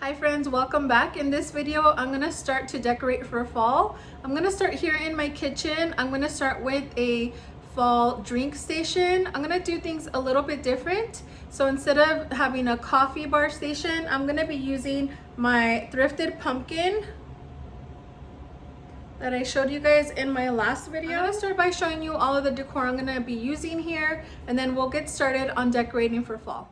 Hi friends, welcome back. In this video, I'm gonna start to decorate for fall. I'm gonna start here in my kitchen. I'm gonna start with a fall drink station. I'm gonna do things a little bit different. So instead of having a coffee bar station, I'm gonna be using my thrifted pumpkin that I showed you guys in my last video. I'm gonna start by showing you all of the decor I'm gonna be using here, and then we'll get started on decorating for fall.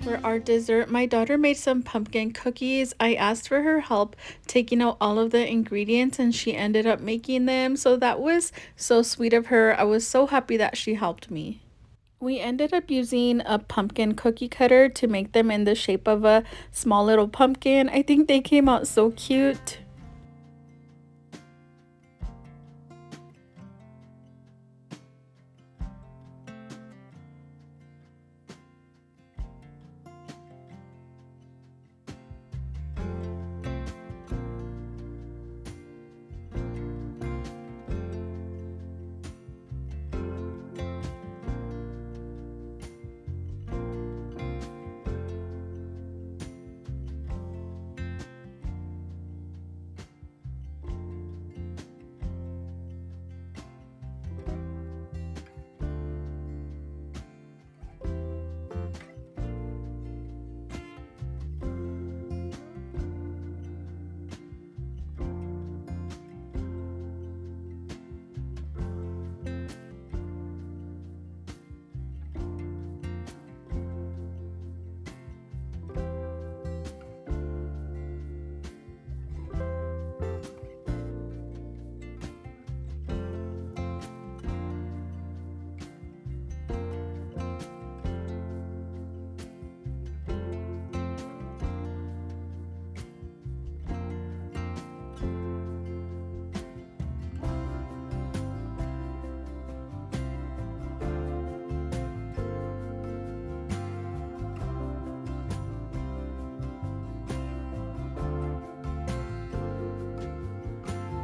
For our dessert, my daughter made some pumpkin cookies. I asked for her help taking out all of the ingredients and she ended up making them. So that was so sweet of her. I was so happy that she helped me. We ended up using a pumpkin cookie cutter to make them in the shape of a small little pumpkin. I think they came out so cute.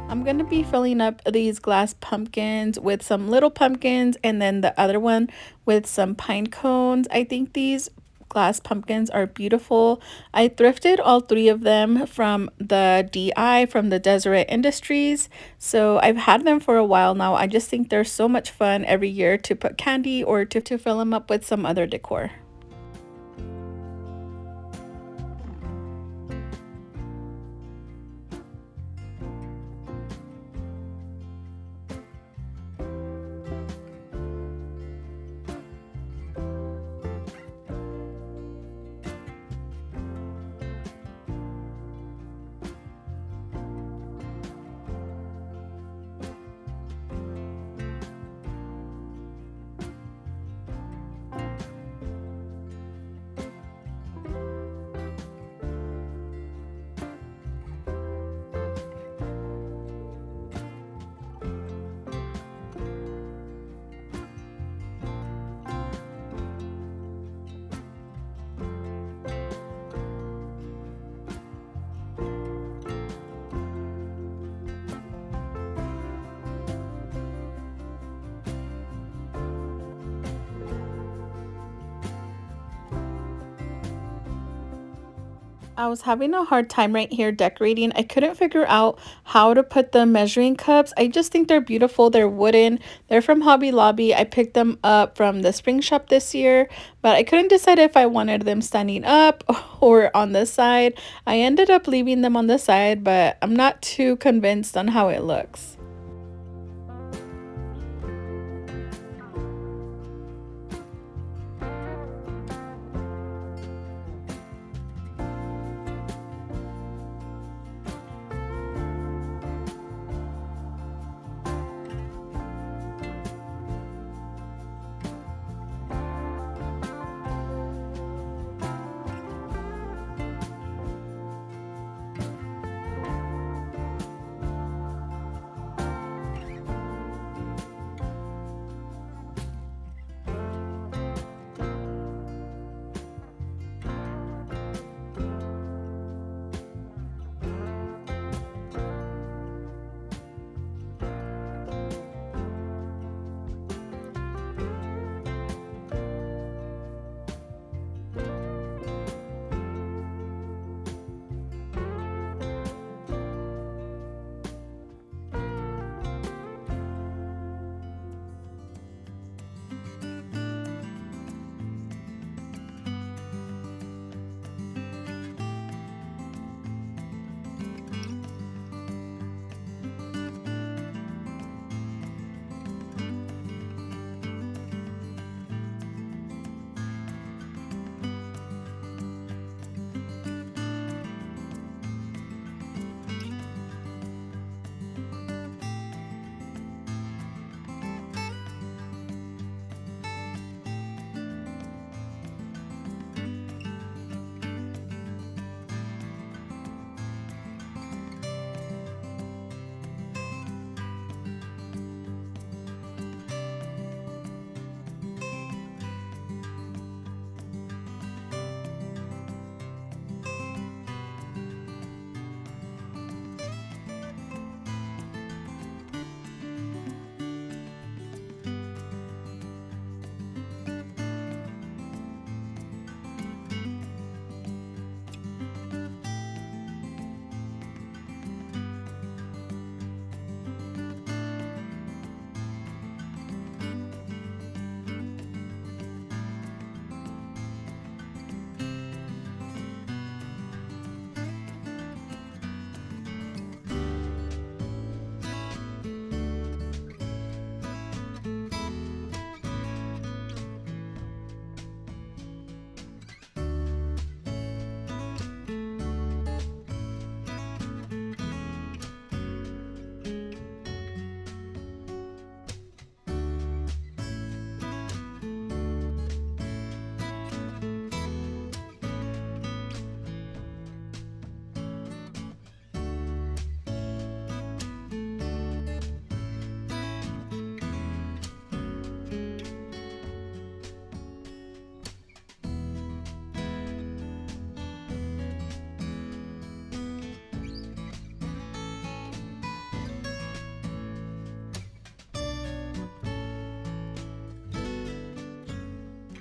I'm going to be filling up these glass pumpkins with some little pumpkins and then the other one with some pine cones. I think these glass pumpkins are beautiful. I thrifted all three of them from the DI from the Deseret Industries. So I've had them for a while now. I just think they're so much fun every year to put candy or to fill them up with some other decor. I was having a hard time right here decorating. I couldn't figure out how to put the measuring cups. I just think they're beautiful. They're wooden. They're from Hobby Lobby. I picked them up from the spring shop this year, but I couldn't decide if I wanted them standing up or on the side. I ended up leaving them on the side, but I'm not too convinced on how it looks.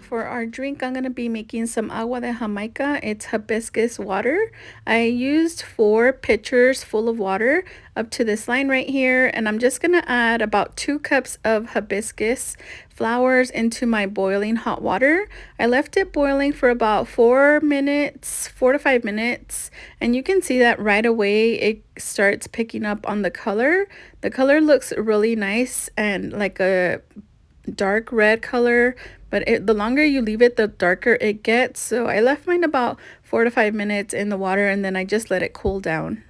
For our drink, I'm going to be making some agua de Jamaica. It's hibiscus water. I used 4 pitchers full of water up to this line right here. And I'm just going to add about 2 cups of hibiscus flowers into my boiling hot water. I left it boiling for about 4 minutes, 4 to 5 minutes. And you can see that right away it starts picking up on the color. The color looks really nice and like a dark red color, but the longer you leave it, the darker it gets. So I left mine about 4 to 5 minutes in the water, and then I just let it cool down.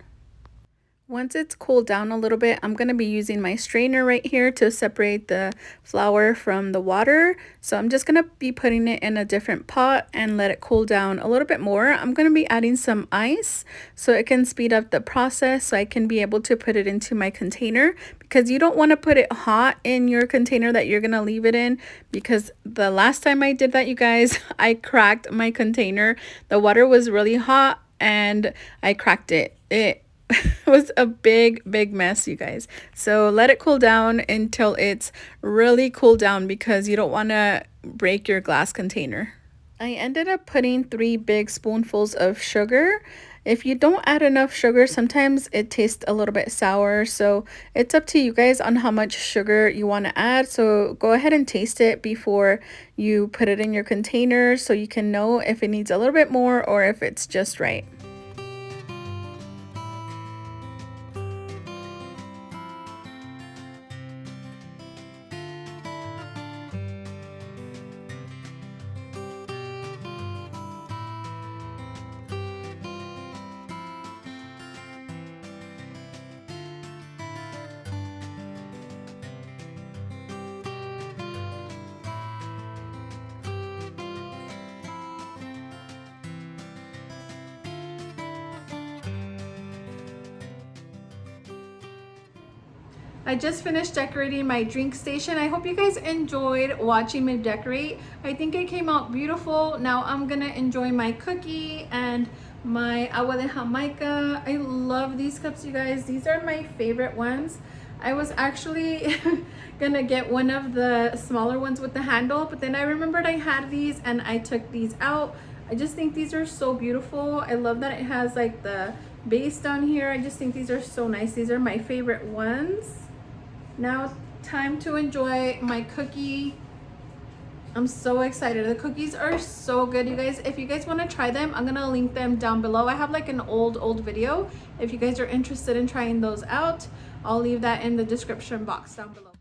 Once it's cooled down a little bit, I'm going to be using my strainer right here to separate the flour from the water. So I'm just going to be putting it in a different pot and let it cool down a little bit more. I'm going to be adding some ice so it can speed up the process so I can be able to put it into my container, because you don't want to put it hot in your container that you're going to leave it in, because the last time I did that, you guys, I cracked my container. The water was really hot and I cracked it. It was a big mess, you guys. So let it cool down until it's really cooled down, because you don't want to break your glass container. I ended up putting 3 big spoonfuls of sugar. If you don't add enough sugar, sometimes it tastes a little bit sour. So it's up to you guys on how much sugar you want to add. So go ahead and taste it before you put it in your container so you can know if it needs a little bit more or if it's just right. I just finished decorating my drink station. I hope you guys enjoyed watching me decorate. I think it came out beautiful. Now I'm gonna enjoy my cookie and my agua de Jamaica. I love these cups, you guys. These are my favorite ones. I was actually gonna get one of the smaller ones with the handle, but then I remembered I had these and I took these out. I just think these are so beautiful. I love that it has like the base down here. I just think these are so nice. These are my favorite ones. Now time to enjoy my cookie. I'm so excited. The cookies are so good, you guys. If you guys want to try them, I'm gonna link them down below. I have like an old video. If you guys are interested in trying those out, I'll leave that in the description box down below.